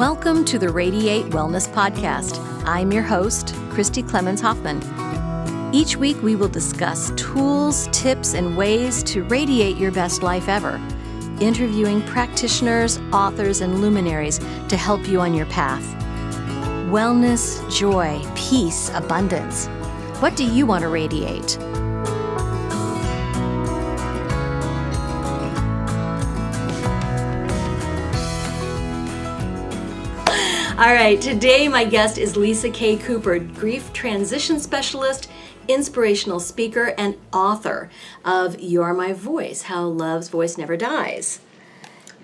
Welcome to the Radiate Wellness Podcast. I'm your host, Christi Hoffman. Each week we will discuss tools, tips, and ways to radiate your best life ever, interviewing practitioners, authors, and luminaries to help you on your path. Wellness, joy, peace, abundance. What do you want to radiate? All right, today my guest is Lisa K. Cooper, grief transition specialist, inspirational speaker, and author of You're My Voice, How Love's Voice Never Dies.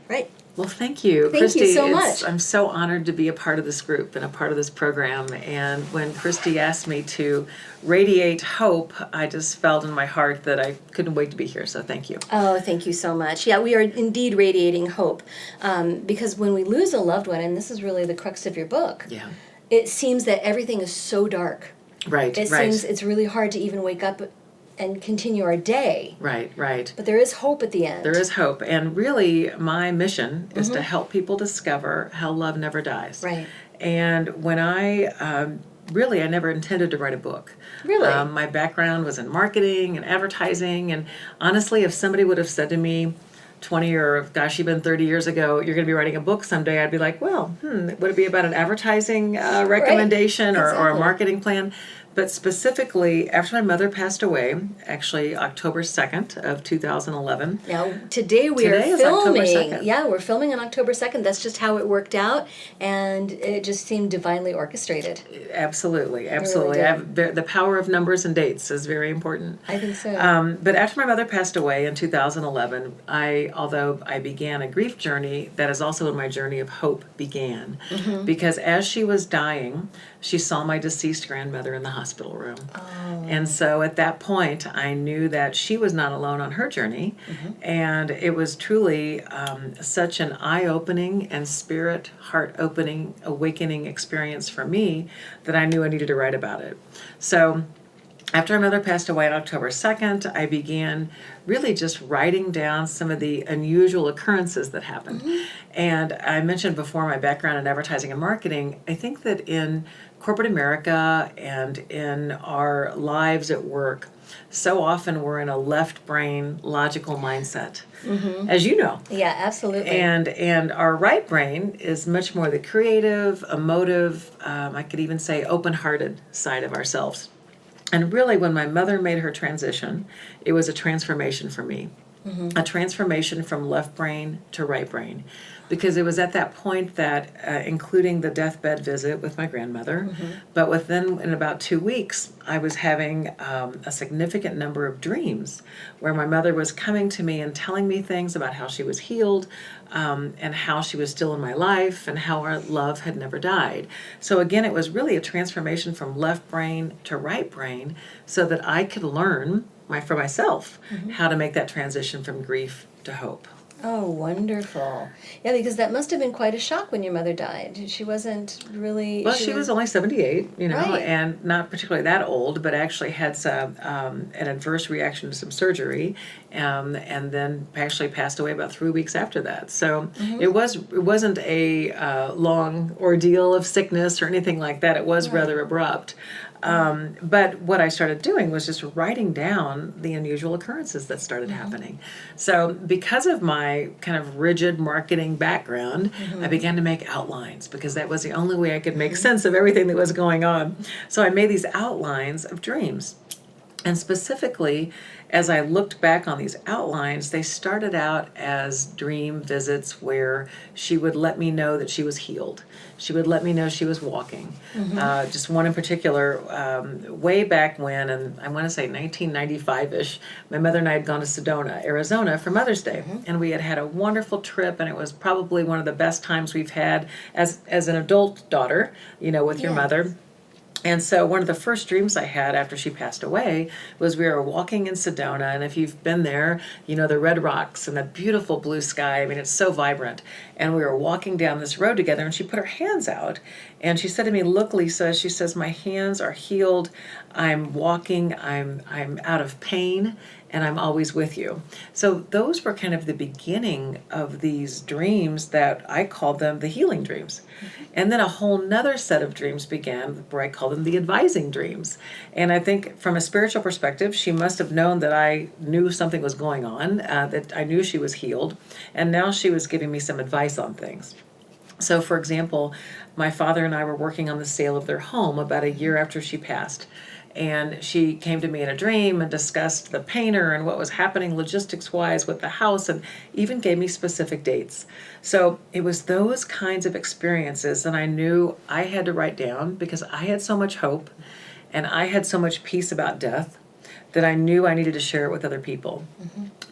Right. Well, thank you. Thank you so much. I'm so honored to be a part of this group and a part of this program. And when Christi asked me to radiate hope, I just felt in my heart that I couldn't wait to be here. So thank you. Oh, thank you so much. Yeah, we are indeed radiating hope because when we lose a loved one, and this is really the crux of your book, it seems that everything is so dark. Right, It seems it's really hard to even wake up and continue our day. Right. But there is hope at the end. There is hope. And really, my mission is to help people discover how love never dies. Right. And when I never intended to write a book. Really? My background was in marketing and advertising. And honestly, if somebody would have said to me 20 or, gosh, even 30 years ago, you're going to be writing a book someday, I'd be like, well, would it be about an advertising recommendation or a marketing plan? But specifically, after my mother passed away, actually October 2nd of 2011. Now, today we are filming. Yeah, we're filming on October 2nd. That's just how it worked out, and it just seemed divinely orchestrated. Absolutely. Really The power of numbers and dates is very important. I think so. But after my mother passed away in 2011, although I began a grief journey, that is also when my journey of hope began. Because as she was dying, she saw my deceased grandmother in the hospital room. And so at that point, I knew that she was not alone on her journey. And it was truly such an eye-opening and spirit, heart-opening, awakening experience for me that I knew I needed to write about it. So after my mother passed away on October 2nd, I began really just writing down some of the unusual occurrences that happened. And I mentioned before my background in advertising and marketing. I think that in corporate America and in our lives at work, so often we're in a left brain logical mindset, as you know. Yeah, absolutely. And our right brain is much more the creative, emotive, I could even say open-hearted side of ourselves. And really, when my mother made her transition, it was a transformation for me, a transformation from left brain to right brain. Because it was at that point that, including the deathbed visit with my grandmother, but within in about 2 weeks, I was having a significant number of dreams where my mother was coming to me and telling me things about how she was healed and how she was still in my life and how our love had never died. So again, it was really a transformation from left brain to right brain so that I could learn for myself how to make that transition from grief to hope. Oh, wonderful. Yeah, because that must have been quite a shock when your mother died. She wasn't really... Well, she was only 78, Right. and not particularly that old, but actually had some, an adverse reaction to some surgery, and then actually passed away about 3 weeks after that. So it wasn't a long ordeal of sickness or anything like that. It was rather abrupt. But what I started doing was just writing down the unusual occurrences that started happening. So because of my kind of rigid marketing background, I began to make outlines because that was the only way I could make sense of everything that was going on. So I made these outlines of dreams. And specifically, as I looked back on these outlines, they started out as dream visits where she would let me know that she was healed. She would let me know she was walking. Just one in particular, way back when, and I want to say 1995-ish, my mother and I had gone to Sedona, Arizona for Mother's Day. And we had had a wonderful trip, and it was probably one of the best times we've had as an adult daughter, with your mother. And so one of the first dreams I had after she passed away was we were walking in Sedona, and if you've been there, the red rocks and the beautiful blue sky. I mean, it's so vibrant. And we were walking down this road together, and she put her hands out, and she said to me, "Look, Lisa," she says, "my hands are healed. I'm walking. I'm out of pain, and I'm always with you. So those were kind of the beginning of these dreams that I called them the healing dreams. And then a whole nother set of dreams began where I called them the advising dreams. And I think from a spiritual perspective, she must have known that I knew something was going on, that I knew she was healed. And now she was giving me some advice on things. So, for example, my father and I were working on the sale of their home about a year after she passed. And she came to me in a dream and discussed the painter and what was happening logistics-wise with the house, and even gave me specific dates. So it was those kinds of experiences that I knew I had to write down, because I had so much hope and I had so much peace about death that I knew I needed to share it with other people.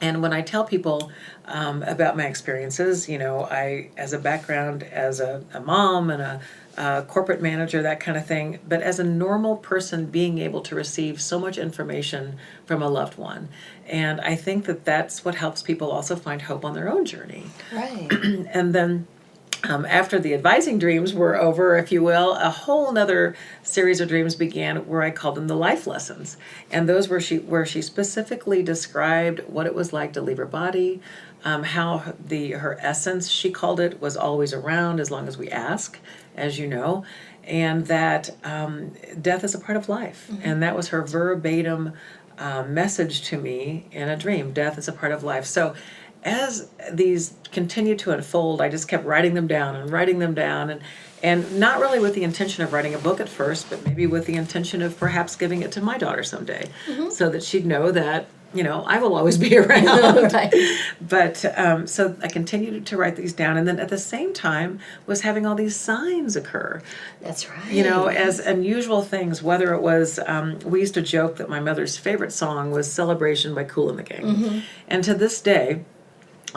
And when I tell people about my experiences, I, as a background, as a mom and a corporate manager, that kind of thing, but as a normal person being able to receive so much information from a loved one. And I think that that's what helps people also find hope on their own journey. Right. And then after the advising dreams were over, if you will, a whole nother series of dreams began where I called them the life lessons. And those were where she specifically described what it was like to leave her body, how her essence, she called it, was always around as long as we ask, as you know, and that death is a part of life. And that was her verbatim message to me in a dream. Death is a part of life. So as these continued to unfold, I just kept writing them down and not really with the intention of writing a book at first, but maybe with the intention of perhaps giving it to my daughter someday, so that she'd know that, I will always be around. Right. But so I continued to write these down, and then at the same time was having all these signs occur. That's right. As unusual things, whether it was, we used to joke that my mother's favorite song was Celebration by Kool and the Gang. And to this day,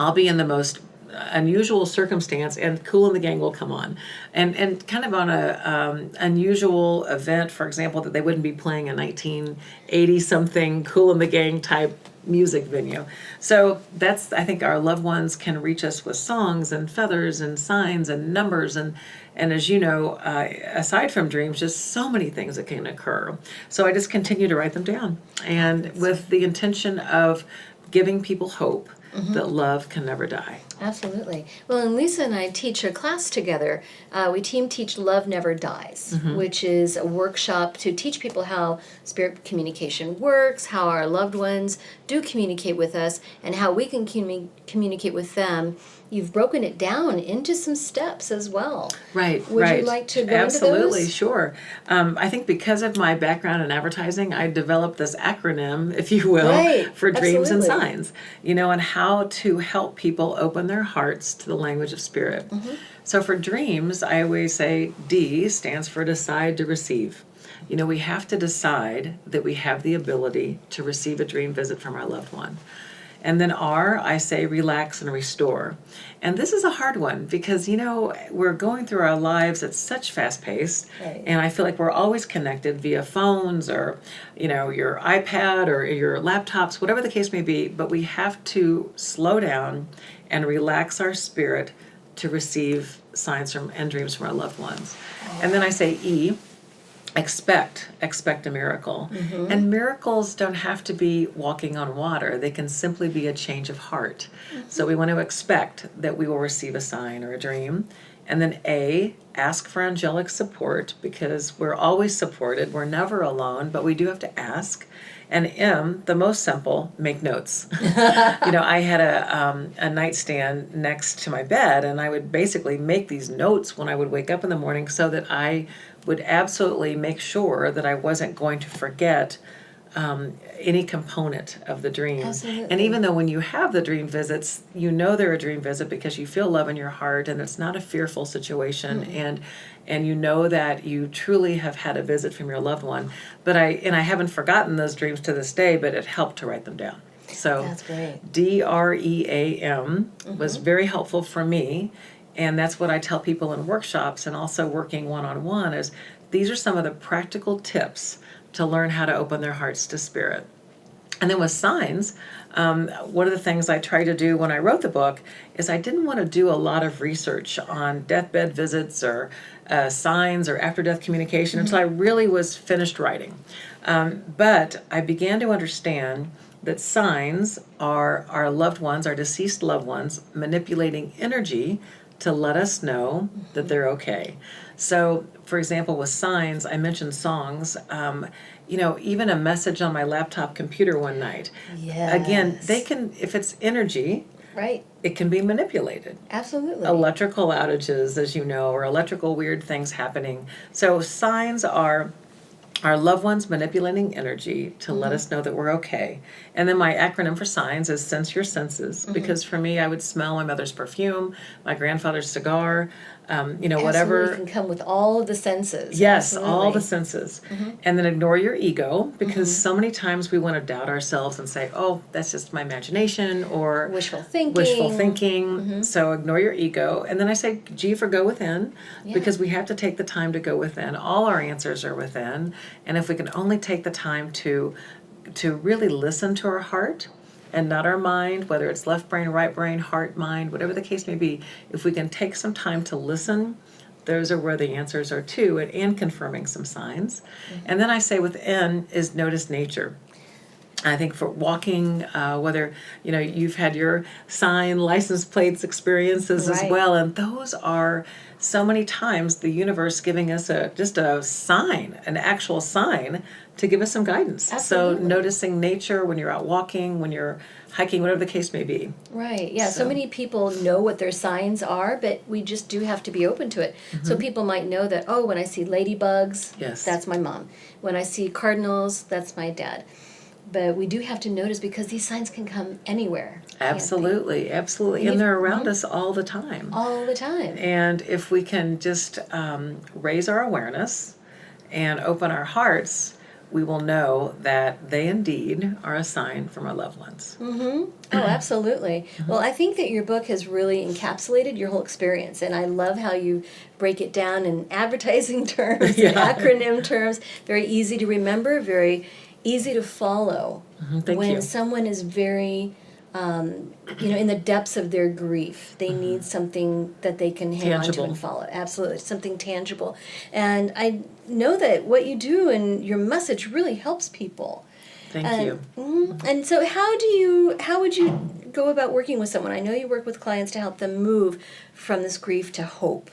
I'll be in the most unusual circumstance and Kool and the Gang will come on. And kind of on a unusual event, for example, that they wouldn't be playing a 1980-something Kool and the Gang type music venue. So that's, I think our loved ones can reach us with songs and feathers and signs and numbers. And as you know, aside from dreams, just so many things that can occur. So I just continue to write them down. And with the intention of giving people hope that love can never die. Absolutely. Well, and Lisa and I teach a class together. We teach Love Never Dies, which is a workshop to teach people how spirit communication works, how our loved ones do communicate with us, and how we can communicate with them. You've broken it down into some steps as well. Right, Would you like to go Absolutely, into those? Sure. I think because of my background in advertising, I developed this acronym, if you will, for dreams and signs, and how to help people open their hearts to the language of spirit. So for dreams, I always say D stands for decide to receive. We have to decide that we have the ability to receive a dream visit from our loved one. And then R, I say relax and restore. And this is a hard one because, we're going through our lives at such fast pace. Right. And I feel like we're always connected via phones or, your iPad or your laptops, whatever the case may be. But we have to slow down and relax our spirit to receive signs and dreams from our loved ones. And then I say E, expect a miracle. And miracles don't have to be walking on water. They can simply be a change of heart. So we want to expect that we will receive a sign or a dream. And then A, ask for angelic support, because we're always supported. We're never alone, but we do have to ask. And M, the most simple, make notes. I had a nightstand next to my bed, and I would basically make these notes when I would wake up in the morning so that I would absolutely make sure that I wasn't going to forget any component of the dream. Absolutely. And even though when you have the dream visits, they're a dream visit because you feel love in your heart and it's not a fearful situation, and you know that you truly have had a visit from your loved one. But I haven't forgotten those dreams to this day, but it helped to write them down. So That's great. DREAM was very helpful for me. And that's what I tell people in workshops and also working one-on-one is these are some of the practical tips to learn how to open their hearts to spirit. And then with signs, one of the things I tried to do when I wrote the book is I didn't want to do a lot of research on deathbed visits or signs or after-death communication until I really was finished writing. But I began to understand that signs are our loved ones, our deceased loved ones, manipulating energy to let us know that they're okay. So, for example, with signs, I mentioned songs. Even a message on my laptop computer one night. Yes. Again, they can, if it's energy, right, it can be manipulated. absolutely. Electrical outages, as you know, or electrical weird things happening. So signs are our loved ones manipulating energy to let us know that we're okay. And then my acronym for signs is sense your senses, because for me, I would smell my mother's perfume, my grandfather's cigar, whatever. Absolutely, can come with all of the senses. Yes, Absolutely. all the senses. And then ignore your ego, because so many times we want to doubt ourselves and say, oh, that's just my imagination, or Wishful thinking. So ignore your ego. And then I say G for go within, Yeah. because we have to take the time to go within. All our answers are within. And if we can only take the time to really listen to our heart and not our mind, whether it's left brain, right brain, heart, mind, whatever the case may be, if we can take some time to listen, those are where the answers are too, and confirming some signs. And then I say within is notice nature. I think for walking, whether you've had your sign license plates experiences as Right. well, and those are so many times the universe giving us just a sign, an actual sign to give us some guidance. Absolutely. So noticing nature when you're out walking, when you're hiking, whatever the case may be. Right, yeah. So So- many people know what their signs are, but we just do have to be open to it. So people might know that, oh, when I see ladybugs, Yes. that's my mom. When I see cardinals, that's my dad. But we do have to notice, because these signs can come anywhere. can't they? Absolutely, absolutely. And And if- they're around us all the time. All the time. And if we can just raise our awareness and open our hearts, we will know that they indeed are a sign from our loved ones. Oh, absolutely. Well, I think that your book has really encapsulated your whole experience, and I love how you break it down in advertising terms, Yeah. and acronym terms, very easy to remember, very easy to follow. Thank when you. someone is very, in the depths of their grief, they need something that they can hang on to Tangible. and follow. Absolutely, something tangible. And I know that what you do and your message really helps people. Thank you. And so how would you go about working with someone? I know you work with clients to help them move from this grief to hope.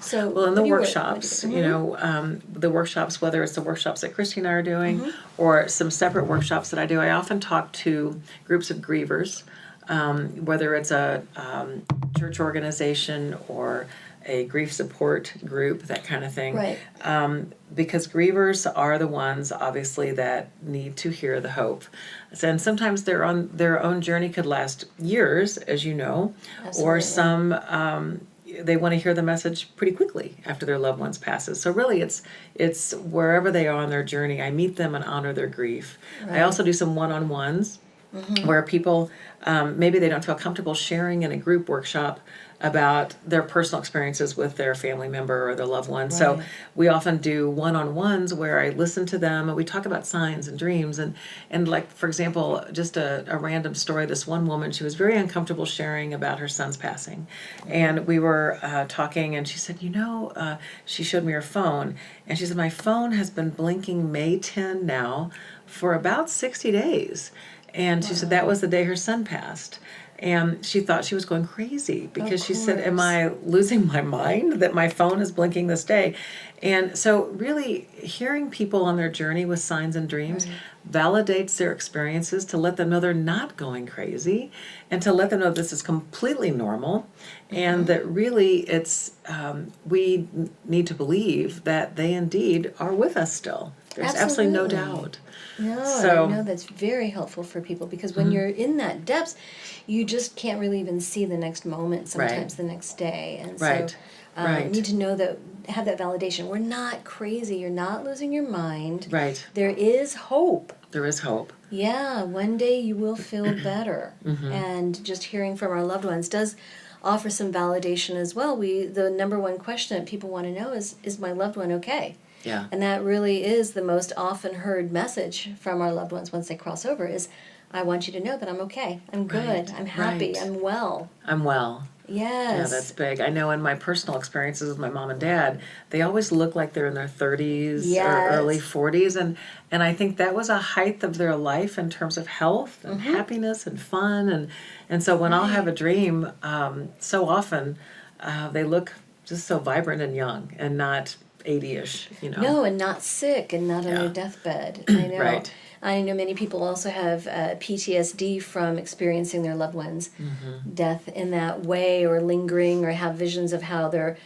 So Well, in what the do you work- workshops, what do you- the workshops, whether it's the workshops that Christi and I are doing or some separate workshops that I do, I often talk to groups of grievers, whether it's a church organization or a grief support group, that kind of thing. Right. Because grievers are the ones, obviously, that need to hear the hope. And sometimes their own journey could last years, as you know, or Absolutely. some they want to hear the message pretty quickly after their loved ones passes. So really, it's wherever they are on their journey, I meet them and honor their grief. I also do some one-on-ones where people maybe they don't feel comfortable sharing in a group workshop about their personal experiences with their family member or their loved one. So Right. we often do one-on-ones where I listen to them and we talk about signs and dreams and like, for example, just a random story. This one woman, she was very uncomfortable sharing about her son's passing. And we were talking and she said, she showed me her phone and she said, my phone has been blinking May 10 now for about 60 days. And she said that was the day her son passed. And she thought she was going crazy because she said, am I losing my mind that my phone is blinking this day? And so really hearing people on their journey with signs and dreams validates their experiences to let them know they're not going crazy and to let them know this is completely normal and that really it's we need to believe that they indeed are with us still. There's absolutely no doubt. No, So- I know that's very helpful for people because when you're in that depths, you just can't really even see the next moment, sometimes the next day. And Right, so right. you need to know that, have that validation. We're not crazy. You're not losing your mind. Right. There is hope. There is hope. Yeah, one day you will feel better. Mm-hmm. And just hearing from our loved ones does offer some validation as well. The number one question that people want to know is my loved one okay? Yeah. And that really is the most often heard message from our loved ones once they cross over is, I want you to know that I'm okay. I'm good. Right, I'm happy. right. I'm well. I'm well. Yes. Yeah, that's big. I know in my personal experiences with my mom and dad, they always look like they're in their 30s or early 40s. And I think that was a height of their life in terms of health and happiness and fun. And so when I'll have a dream, so often they look just so vibrant and young and not 80-ish, No, and not sick and not on their deathbed. I know. Right. I know many people also have PTSD from experiencing their loved ones' death in that way, or lingering, or have visions of how their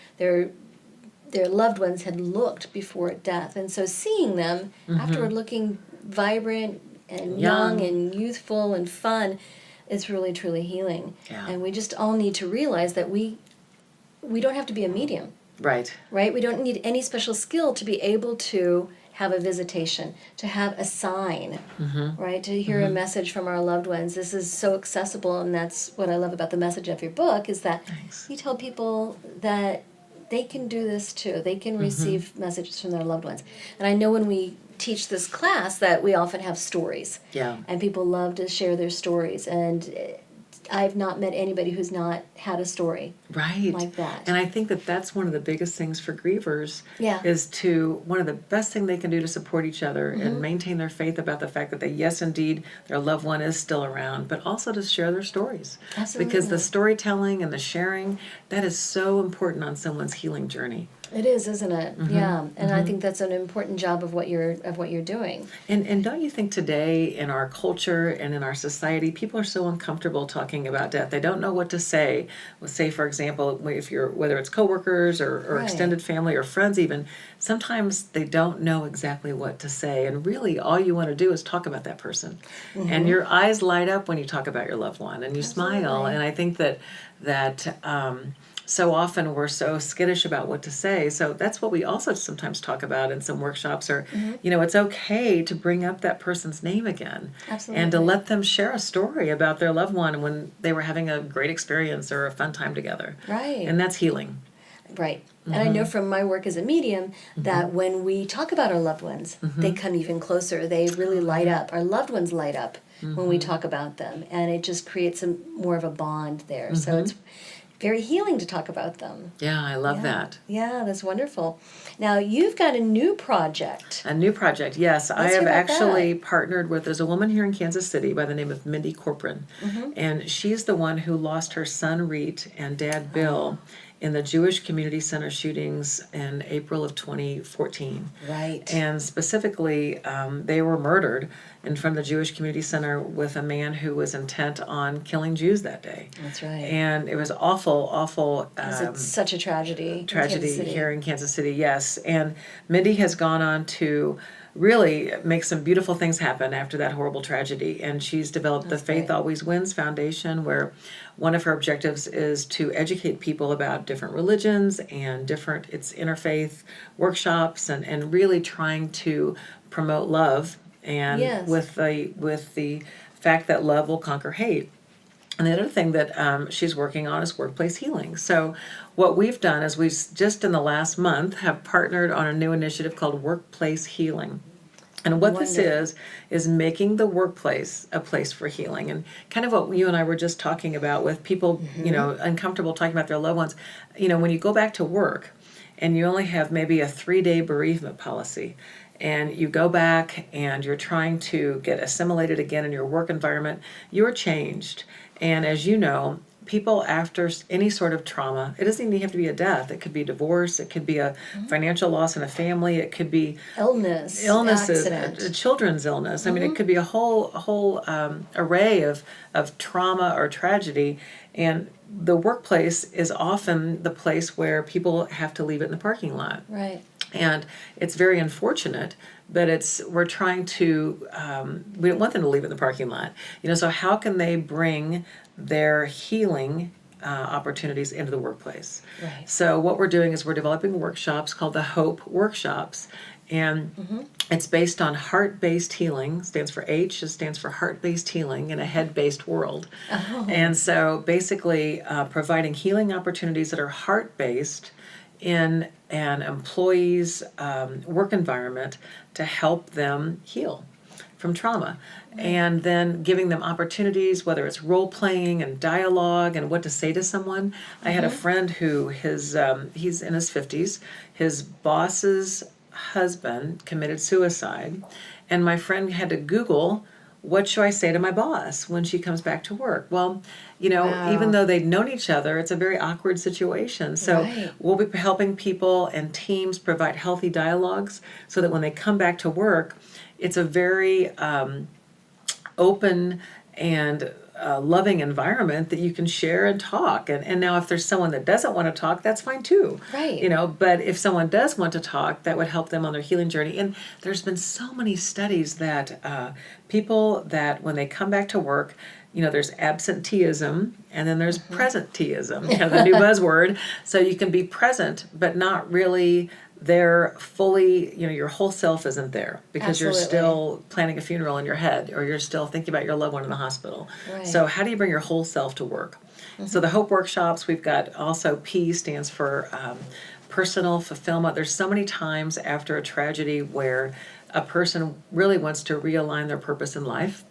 loved ones had looked before death, and so seeing them afterward looking vibrant and young and youthful and fun, it's really truly healing. Yeah. And we just all need to realize that we don't have to be a medium. Right. Right? We don't need any special skill to be able to have a visitation, to have a sign, right? To hear a message from our loved ones. This is so accessible, and that's what I love about the message of your book, is that you tell people that they can do this too. They can receive messages from their loved ones. And I know when we teach this class that we often have stories. Yeah. And people love to share their stories, and I've not met anybody who's not had a story like that. And I think that that's one of the biggest things for grievers is one of the best things they can do to support each other and maintain their faith about the fact that yes, indeed, their loved one is still around, but also to share their stories. Absolutely. Because the storytelling and the sharing, that is so important on someone's healing journey. It is, isn't it? Yeah, and I think that's an important job of what you're doing. And don't you think today in our culture and in our society, people are so uncomfortable talking about death? They don't know what to say. Well, say, for example, whether it's coworkers or extended family or friends even, sometimes they don't know exactly what to say. And really, all you want to do is talk about that person. And your eyes light up when you talk about your loved one, and you smile. And I think that so often we're so skittish about what to say. So that's what we also sometimes talk about in some workshops, or, it's okay to bring up that person's name again. Absolutely. And to let them share a story about their loved one when they were having a great experience or a fun time together. Right. And that's healing. Right. And I know from my work as a medium that when we talk about our loved ones, they come even closer. They really light up. Our loved ones light up when we talk about them. And it just creates more of a bond there. So it's very healing to talk about them. Yeah, I love that. Yeah, that's wonderful. Now, you've got a new project. A new project, yes. I have actually partnered with, there's a woman here in Kansas City by the name of Mindy Corcoran. And she's the one who lost her son, Reet, and dad, Bill, in the Jewish Community Center shootings in April of 2014. Right. And specifically, they were murdered in front of the Jewish Community Center with a man who was intent on killing Jews that day. That's right. And it was awful. It's such a tragedy. Here in Kansas City, yes. And Mindy has gone on to really make some beautiful things happen after that horrible tragedy. And she's developed the Faith Always Wins Foundation, where one of her objectives is to educate people about different religions and it's interfaith workshops, and really trying to promote love, and with the fact that love will conquer hate. And the other thing that she's working on is workplace healing. So what we've done is we've just in the last month have partnered on a new initiative called Workplace Healing. And what this is making the workplace a place for healing. And kind of what you and I were just talking about with people, uncomfortable talking about their loved ones. When you go back to work and you only have maybe a 3-day bereavement policy, and you go back and you're trying to get assimilated again in your work environment, you're changed. And as you know, people after any sort of trauma, it doesn't even have to be a death. It could be divorce. It could be a financial loss in a family. It could be illnesses, a children's illness. I mean, it could be a whole array of trauma or tragedy. And the workplace is often the place where people have to leave it in the parking lot. Right. And it's very unfortunate, but we're trying to, we don't want them to leave it in the parking lot. So how can they bring their healing opportunities into the workplace? Right. So what we're doing is we're developing workshops called the Hope Workshops. And it's based on heart-based healing. Stands for H. It stands for heart-based healing in a head-based world. Oh. And so basically providing healing opportunities that are heart-based in an employee's work environment to help them heal. from trauma, and then giving them opportunities, whether it's role playing and dialogue and what to say to someone. I had a friend who he's in his 50s. His boss's husband committed suicide, and my friend had to Google, what should I say to my boss when she comes back to work? Well, Wow. even though they'd known each other, it's a very awkward situation. So Right. we'll be helping people and teams provide healthy dialogues so that when they come back to work, it's a very open and loving environment that you can share and talk. And now if there's someone that doesn't want to talk, that's fine too. Right. But if someone does want to talk, that would help them on their healing journey. And there's been so many studies that people that when they come back to work, there's absenteeism and then there's presenteeism, the new buzzword. So you can be present, but not really there fully, your whole self isn't there because you're Absolutely. still planning a funeral in your head, or you're still thinking about your loved one in the hospital. Right. So how do you bring your whole self to work? So the Hope Workshops, we've got also P stands for personal fulfillment. There's so many times after a tragedy where a person really wants to realign their purpose in life.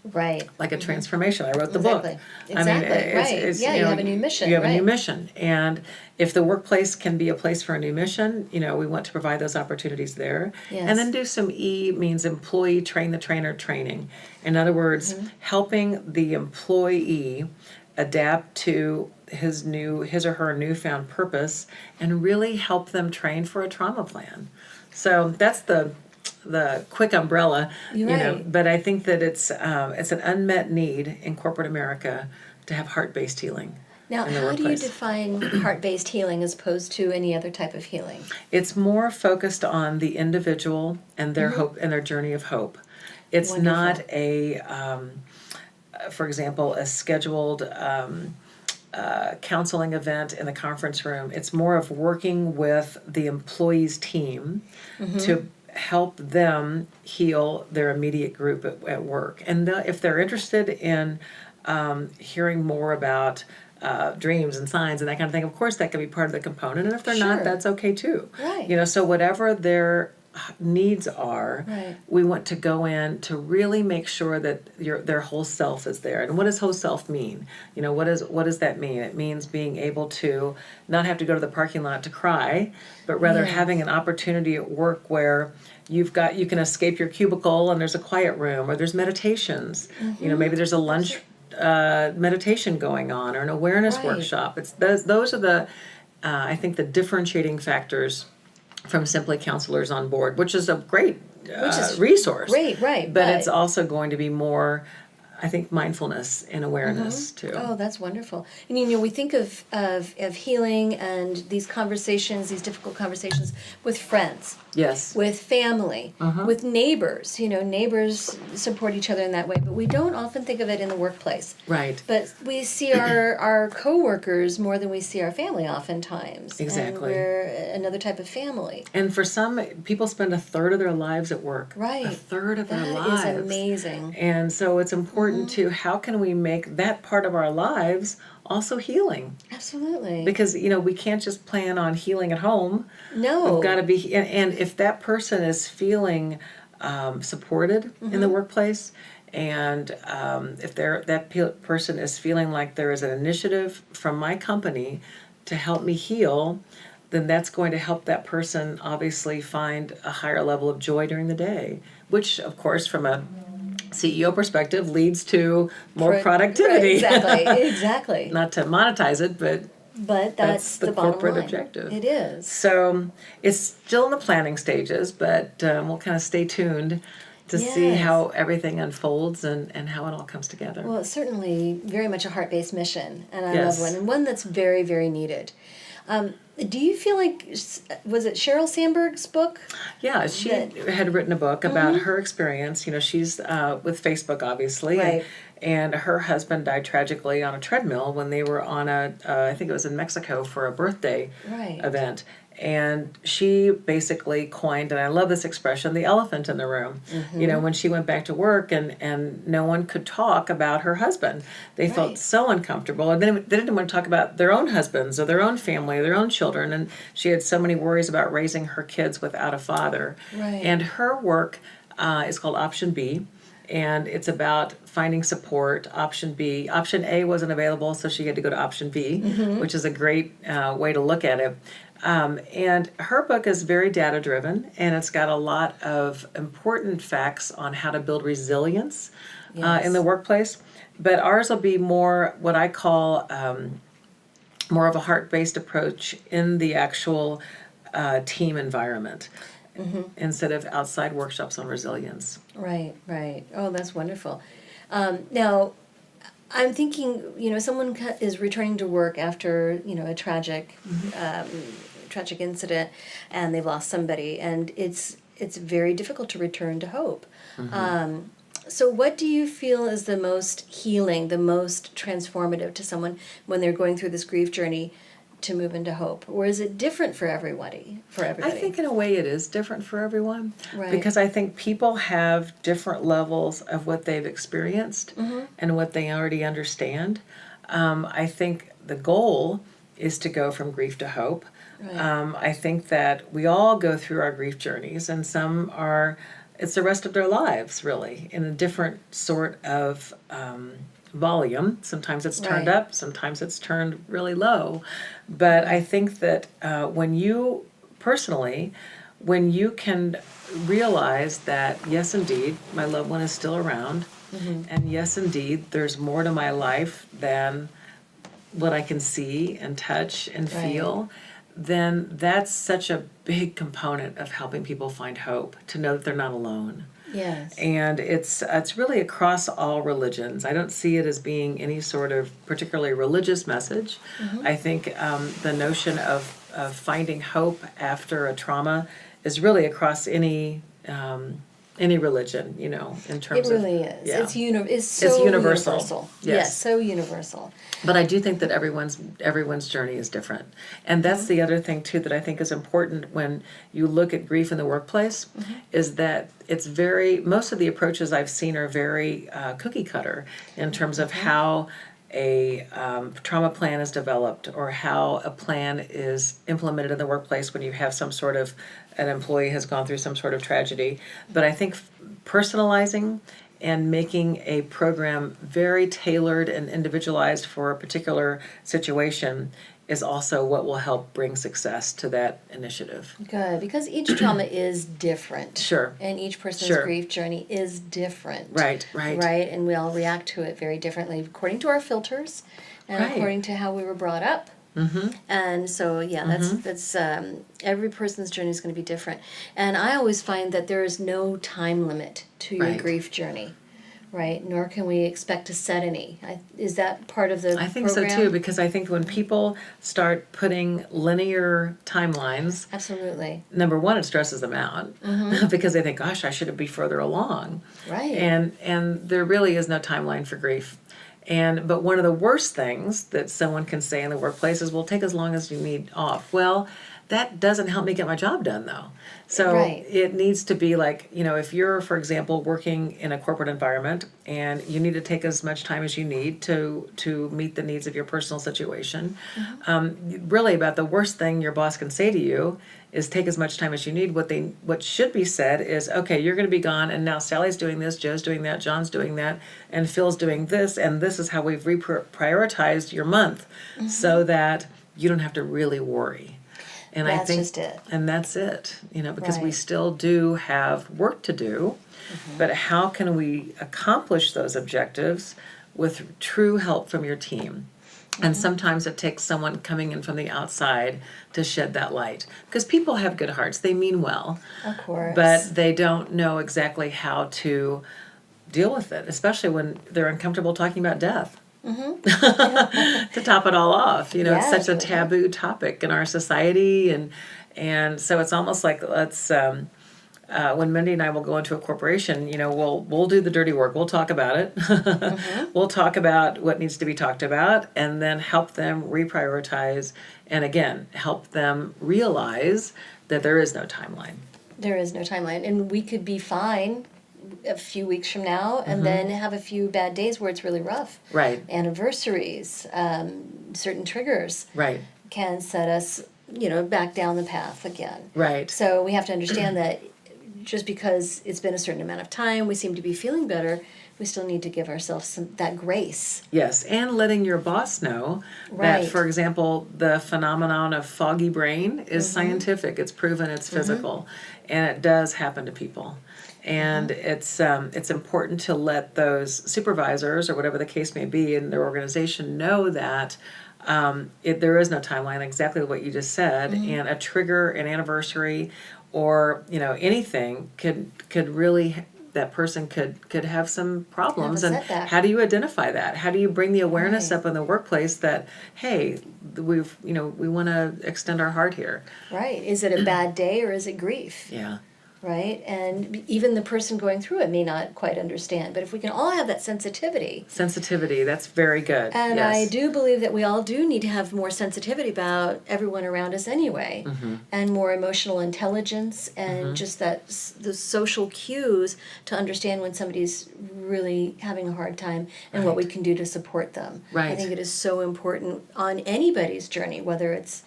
Right. Like a transformation. I wrote the Exactly. book. Exactly. Right. Yeah, you have a new mission, You have a new right. mission. And if the workplace can be a place for a new mission, we want to provide those opportunities there. Yes. And then do some E means employee train the trainer training. In other words, helping the employee adapt to his or her newfound purpose and really help them train for a trauma plan. So that's the quick umbrella, You're right. but I think that it's an unmet need in corporate America to have heart-based healing. Now, in the how do you workplace. define heart-based healing as opposed to any other type of healing? It's more focused on the individual and their hope and their journey of hope. It's Wonderful. not for example, a scheduled counseling event in the conference room. It's more of working with the employee's team to help them heal their immediate group at work. And if they're interested in hearing more about dreams and signs and that kind of thing, of course that can be part of the component. And if they're Sure. not, that's okay too. Right. So whatever their needs are, Right. we want to go in to really make sure that their whole self is there. And what does whole self mean? What does that mean? It means being able to not have to go to the parking lot to cry, but rather Yes. having an opportunity at work where you can escape your cubicle and there's a quiet room, or there's meditations. Maybe there's a lunch meditation going on, or an awareness Right. workshop. It's those are the I think the differentiating factors from simply counselors on board, which is a great resource. Great, right. But it's also going to be more, I think, mindfulness and awareness too. Oh, that's wonderful. And we think of healing and these conversations, these difficult conversations with friends, Yes. with family, with neighbors. Neighbors support each other in that way, but we don't often think of it in the workplace. Right. But we see our coworkers more than we see our family oftentimes. Exactly. And we're another type of family. And for some people spend a third of their lives at work. Right. A third of their That lives. is amazing. And so it's important to how can we make that part of our lives also healing? Absolutely. Because we can't just plan on healing at home. No. We've got to be, and if that person is feeling supported in the workplace, and if that person is feeling like there is an initiative from my company to help me heal, then that's going to help that person obviously find a higher level of joy during the day, which of course from a CEO perspective leads to more productivity. Right, exactly. Not to monetize it, but that's the bottom corporate line. objective. It is. So it's still in the planning stages, but we'll kind of stay tuned to see Yes. how everything unfolds and how it all comes together. Well, it's certainly very much a heart-based mission, and I Yes. love one, and one that's very, very needed. Do you feel like, was it Sheryl Sandberg's book? Yeah, she had written a book about her experience. She's with Facebook, obviously. Right. And her husband died tragically on a treadmill when they were on I think it was in Mexico for a birthday Right. event. And she basically coined, and I love this expression, the elephant in the room. When she went back to work and no one could talk about her husband. They Right. felt so uncomfortable. And then they didn't want to talk about their own husbands or their own family or their own children. And she had so many worries about raising her kids without a father. Right. And her work It's called Option B. And it's about finding support. Option B. Option A wasn't available, so she had to go to Option B, which is a great way to look at it. And her book is very data driven, and it's got a lot of important facts on how to build resilience in the workplace. But ours will be more what I call more of a heart-based approach in the actual team environment. Instead of outside workshops on resilience. Right, right. Oh, that's wonderful. Now, I'm thinking, someone is returning to work after, a tragic incident, and they've lost somebody, and it's very difficult to return to hope. So what do you feel is the most healing, the most transformative to someone when they're going through this grief journey to move into hope? Or is it different for everybody? I think in a way it is different for everyone. Right. Because I think people have different levels of what they've experienced and what they already understand. I think the goal is to go from grief to hope. Right. I think that we all go through our grief journeys, and some it's the rest of their lives, really, in a different sort of volume. Sometimes it's turned up, sometimes it's turned really low. But I think that when you can realize that, yes, indeed, my loved one is still around, and yes, indeed, there's more to my life than what I can see and touch and feel, then that's such a big component of helping people find hope, to know that they're not alone. Yes. And it's really across all religions. I don't see it as being any sort of particularly religious message. I think the notion of finding hope after a trauma is really across any religion, in terms of... It of... really is. Yeah. It's so universal. Yes, so universal. But I do think that everyone's journey is different. And that's the other thing, too, that I think is important when you look at grief in the workplace, is that it's most of the approaches I've seen are very cookie cutter in terms of how a trauma plan is developed, or how a plan is implemented in the workplace when you have an employee has gone through some sort of tragedy. But I think personalizing and making a program very tailored and individualized for a particular situation is also what will help bring success to that initiative. Good, because each trauma is different. Sure. And each person's grief journey is different. Right. Right, and we all react to it very differently according to our filters and according to how we were brought up. And so, that's every person's journey is going to be different. And I always find that there is no time limit to your grief journey. Right, nor can we expect to set any. Is that part of the program? I think so too, because I think when people start putting linear timelines, absolutely. Number one, it stresses them out because they think, "Gosh, I should be further along." Right. And there really is no timeline for grief. But one of the worst things that someone can say in the workplace is, "Well, take as long as you need off." Well, that doesn't help me get my job done, though. So it needs to be like, if you're, for example, working in a corporate environment and you need to take as much time as you need to meet the needs of your personal situation, really about the worst thing your boss can say to you is take as much time as you need. What should be said is, okay, you're going to be gone, and now Sally's doing this, Joe's doing that, John's doing that, and Phil's doing this, and this is how we've prioritized your month so that you don't have to really worry. And that's I think, just it. And that's it, because we still do have work to do, but how can we accomplish those objectives with true help from your team? And sometimes it takes someone coming in from the outside to shed that light. Because people have good hearts. They mean well. Of course. But they don't know exactly how to deal with it, especially when they're uncomfortable talking about death. To top it all off, it's such a taboo topic in our society, and so it's almost like when Mindy and I will go into a corporation, we'll do the dirty work. We'll talk about it. We'll talk about what needs to be talked about, and then help them reprioritize, and again help them realize that there is no timeline. There is no timeline, and we could be fine a few weeks from now, and then have a few bad days where it's really rough. Right. Anniversaries, certain triggers. Right. Can set us, back down the path again. Right. So we have to understand that just because it's been a certain amount of time, we seem to be feeling better, we still need to give ourselves that grace. Yes, and letting your boss know Right. that, for example, the phenomenon of foggy brain is scientific. It's proven. It's physical, and it does happen to people. And it's important to let those supervisors or whatever the case may be in their organization know that there is no timeline. Exactly what you just said, and a trigger, an anniversary, or anything could really. That person could have some problems, and setback. how do you identify that? How do you bring the awareness up in the workplace that, hey, we want to extend our heart here? Right. Is it a bad day or is it grief? Yeah. Right? And even the person going through it may not quite understand. But if we can all have that sensitivity. Sensitivity, that's very good. And yes. I do believe that we all do need to have more sensitivity about everyone around us anyway. And more emotional intelligence and just the social cues to understand when somebody's really having a hard time and what we can do to support them. Right. I think it is so important on anybody's journey, whether it's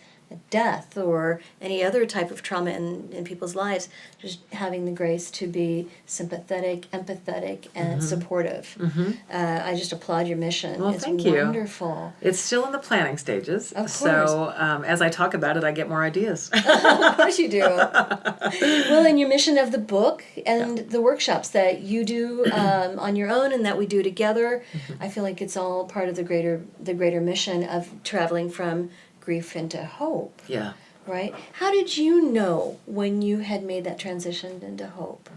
death or any other type of trauma in people's lives, just having the grace to be sympathetic, empathetic, and supportive. I just applaud your mission. Well, it's thank you. Wonderful. It's still in the planning stages. Of course. So as I talk about it, I get more ideas. Of course you do. Well, and your mission of the book and the workshops that you do on your own and that we do together, I feel like it's all part of the greater mission of traveling from grief into hope. Yeah. Right? How did you know when you had made that transition into hope?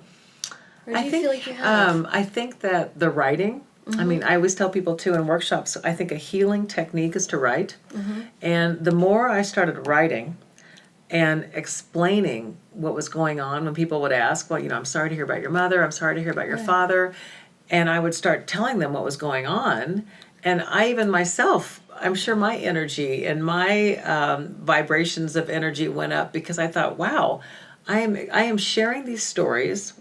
Or do you feel like you have? I think that the writing, I mean, I always tell people too in workshops, I think a healing technique is to write. And the more I started writing and explaining what was going on when people would ask, well, I'm sorry to hear about your mother, I'm sorry to hear about your father. And I would start telling them what was going on. And I even myself, I'm sure my energy and my vibrations of energy went up because I thought, wow, I am sharing these stories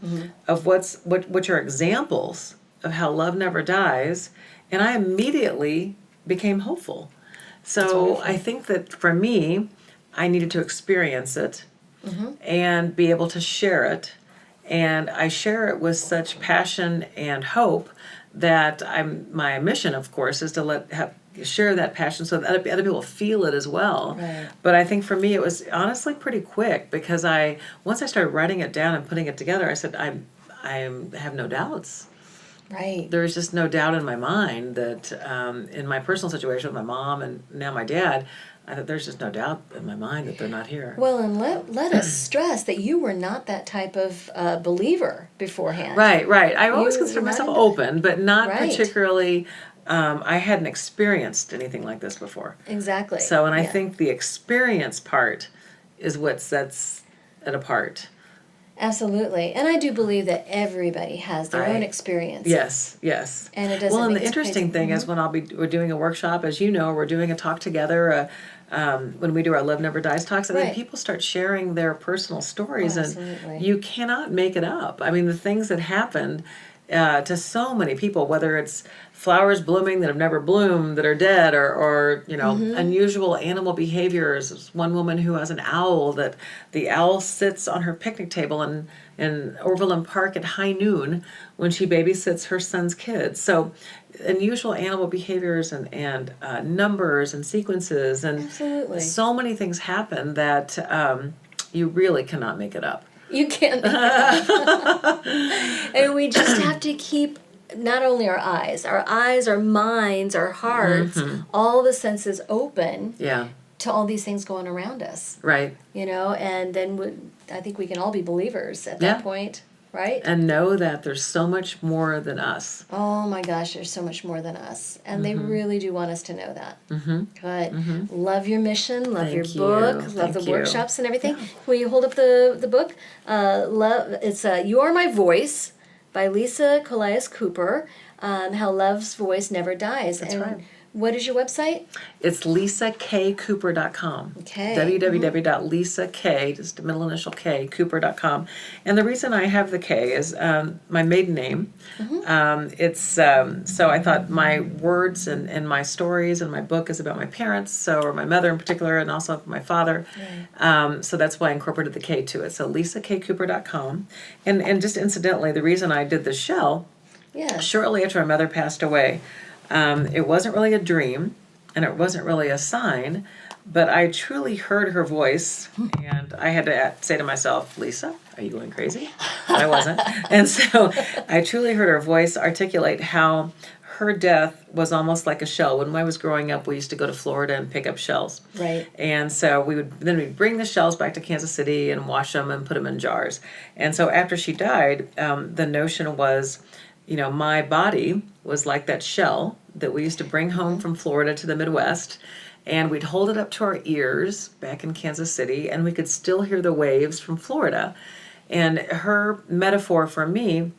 of which are examples of how love never dies, and I immediately became hopeful. So I think that for me, I needed to experience it and be able to share it, and I share it with such passion and hope that my mission, of course, is to share that passion so that other people feel it as well. Right. But I think for me it was honestly pretty quick because once I started writing it down and putting it together, I said I have no doubts. Right. There's just no doubt in my mind that in my personal situation with my mom and now my dad, I thought there's just no doubt in my mind that they're not here. Well, and let us stress that you were not that type of believer beforehand. Right. I always consider myself open, but not particularly. I hadn't experienced anything like this before. Exactly. So, and I think the experience part is what sets it apart. Absolutely. And I do believe that everybody has their own experience. Yes. And it doesn't Well, and make the interesting thing is when we're doing a workshop, as you know, we're doing a talk together, when we do our Love Never Dies talks, and then people start sharing their personal stories, and you cannot make it up. I mean, the things that happened to so many people, whether it's flowers blooming that have never bloomed, that are dead, or unusual animal behaviors. There's one woman who has an owl that the owl sits on her picnic table in Overland Park at high noon when she babysits her son's kids. So unusual animal behaviors and numbers and sequences and so many things happen that you really cannot make it up. You can't make it up. And we just have to keep not only our eyes, our minds, our hearts, all the senses open to all these things going around us. Right. And then I think we can all be believers at that point, right? And know that there's so much more than us. Oh my gosh, there's so much more than us. And they really do want us to know that. Good. Love your mission, love your book, love the workshops and everything. Will you hold up the book? It's You Are My Voice by Lisa Colias Cooper, How Love's Voice Never Dies. That's right. What is your website? It's lisakcooper.com. Okay. www.lisak, just the middle initial K, Cooper.com. And the reason I have the K is my maiden name. So I thought my words and my stories and my book is about my parents, or my mother in particular, and also my father. Right. So that's why I incorporated the K to it. So lisakcooper.com. And just incidentally, the reason I did the shell, shortly after my mother passed away, it wasn't really a dream, and it wasn't really a sign, but I truly heard her voice, and I had to say to myself, Lisa, are you going crazy? But I wasn't. And so I truly heard her voice articulate how her death was almost like a shell. When I was growing up, we used to go to Florida and pick up shells. Right. And so we'd bring the shells back to Kansas City and wash them and put them in jars. And so after she died, the notion was, my body was like that shell that we used to bring home from Florida to the Midwest, and we'd hold it up to our ears back in Kansas City, and we could still hear the waves from Florida. And her metaphor for me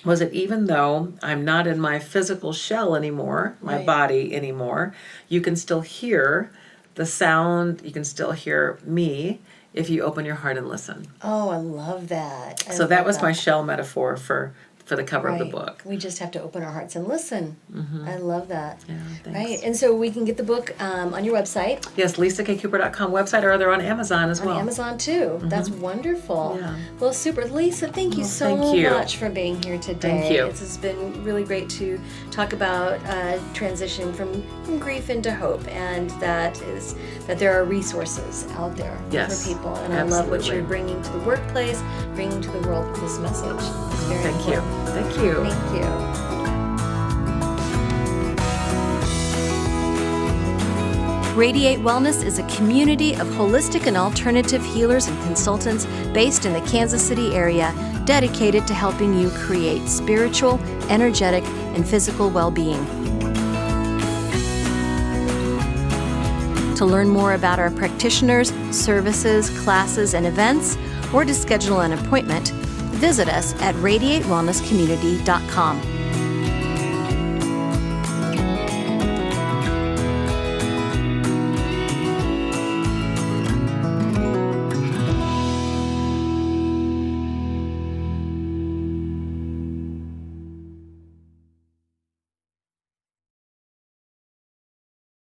was that even though I'm not in my physical shell anymore, my body anymore, you can still hear the sound, you can still hear me if you open your heart and listen. Oh, I love that. So that was my shell metaphor for the cover of the book. We just have to open our hearts and listen. I love that. Yeah, thanks. Right. And so we can get the book on your website. Yes, lisakcooper.com website, or they're on Amazon as well. On Amazon too. That's wonderful. Yeah. Well, super. Lisa, thank you so much for being here today. Thank you. This has been really great to talk about transition from grief into hope, and that there are resources out there for people. And I love what you're bringing to the workplace, bringing to the world with this message. It's very Thank you. Thank you. Thank you. Radiate Wellness is a community of holistic and alternative healers and consultants based in the Kansas City area, dedicated to helping you create spiritual, energetic, and physical well-being. To learn more about our practitioners, services, classes, and events, or to schedule an appointment, visit us at radiatewellnesscommunity.com.